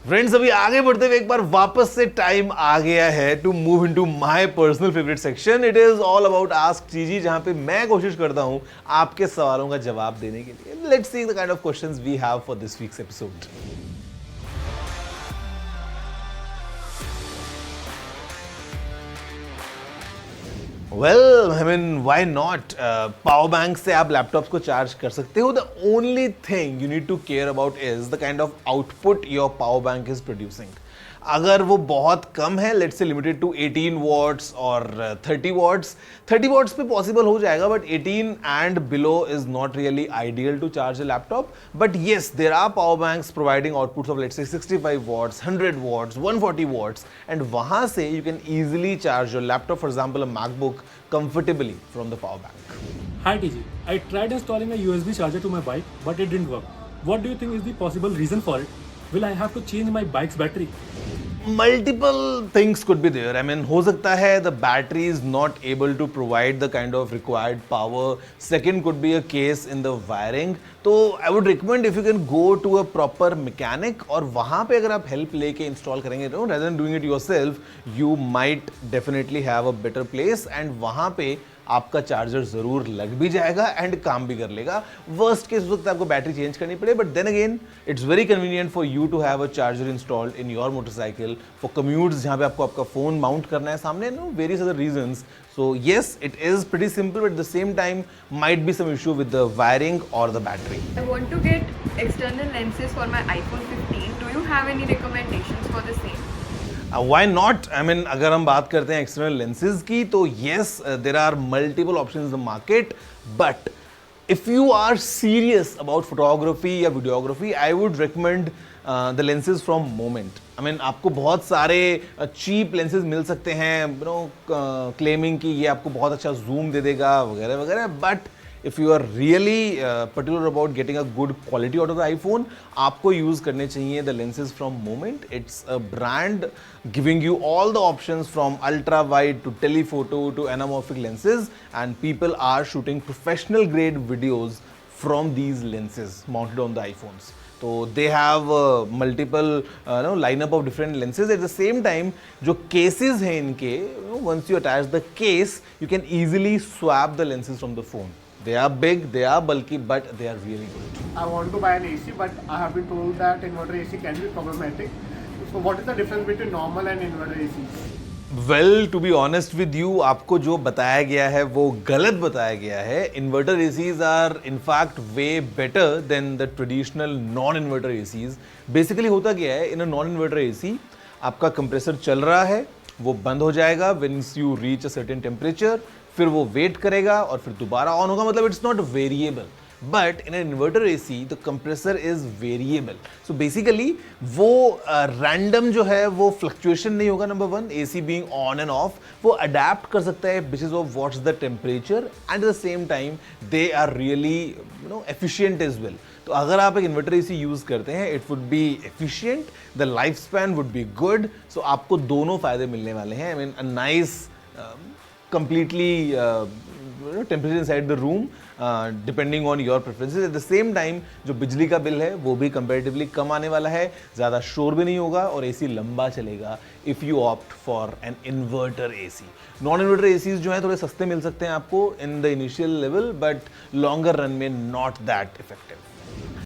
Friends, अभी आगे बढ़ते हुए एक बार वापस से टाइम आ गया है to move into my personal favourite section. It is all about ask GG, जहां पे मैं कोशिश करता हूं आपके सवालों का जवाब देने के लिए. Let's see the kind of questions we have for this week's episode. Well, I mean why not. Power bank से आप लैपटॉप्स को चार्ज कर सकते हो. The only thing you need to care about is the kind of output your power bank is producing. अगर वो बहुत कम है, let's say limited to 18 watts और 30 वॉट्स, 30 वॉट्स पे पॉसिबल हो जाएगा, but 18 and below is not really ideal to charge a laptop. But yes, there are power banks providing outputs of let's say 65 watts, 100 watts, 140 watts, and वहां से you can easily charge your laptop, for example a MacBook, comfortably from the power bank. Hi TG, I tried installing a USB charger to my bike, but it didn't work. What do you think is the possible reason for it? Will I have to change my bike's battery? Multiple things could be there. I mean, हो सकता है the battery is not able to provide the kind of required power. Second could be a case in the wiring. तो I would recommend if you can go to a proper mechanic, और वहाँ पे अगर आप help लेके install करेंगे, rather than doing it yourself, you might definitely have a better place, and वहाँ पे आपका चार्जर जरूर लग भी जाएगा एंड काम भी कर लेगा. वर्स्ट केस हो सकता है आपको बैटरी चेंज करनी पड़े, but then again it's very convenient for you to have a charger installed in your motorcycle for commutes, जहां पे आपको आपका फोन माउंट करना है सामने, no various other reasons. So yes, it is pretty simple, but at the same time might be some issue with the wiring और the battery. I want to get external lenses for my iPhone 15. Do you have any recommendations for the same? Why not. I mean, अगर हम बात करते हैं external lenses की, तो yes, there are multiple option in the market, but if you are serious about photography या videography, I would recommend the lenses from Moment. I mean, आपको बहुत सारे चीप लेंसेज मिल सकते हैं, यू नो, क्लेमिंग कि ये आपको बहुत अच्छा जूम दे देगा वगैरह वगैरह, but if you are really particular about getting a good quality out of the iPhone, आपको use करने चाहिए the lenses from Moment. It's a brand giving you all the options from ultra wide to telephoto to anamorphic lenses, and people are shooting professional grade videos from these lenses mounted on the iPhones. So they have multiple lineup of different lenses. At the same time, जो cases हैं इनके, once you attach the case, you can easily swap the lenses from the phone. They are big, they are bulky, but they are really good. I want to buy an AC, but I have been told that inverter AC can be problematic. So what is the difference between normal and inverter ACs? Well, to be honest with you, आपको जो बताया गया है वो गलत बताया गया है. Inverter ACs are in fact way better than the traditional non-inverter ACs. Basically होता क्या है, in a non-inverter AC आपका कंप्रेसर चल रहा है, वो बंद हो जाएगा once you reach a certain temperature, फिर वो वेट करेगा और फिर दोबारा ऑन होगा. मतलब it's not variable. But in an inverter AC the compressor is variable. So basically वो रैंडम जो है वो फ्लक्चुएशन नहीं होगा. Number one, AC being on and off, वो अडेप्ट कर सकता है basis of what's the temperature, and at the same time they are really efficient as well. तो अगर आप एक इन्वर्टर एसी यूज करते हैं, it would be efficient, the life span would be good. So आपको दोनों फायदे मिलने वाले हैं. I mean, a nice completely temperature inside the room, depending on your preferences. At the same time, जो बिजली का बिल है वो भी comparatively कम आने वाला है, ज़्यादा शोर भी नहीं होगा और AC लंबा चलेगा if you opt for an inverter AC. Non-inverter ACs जो हैं थोड़े सस्ते मिल सकते हैं आपको in the initial level, but longer run में not that effective.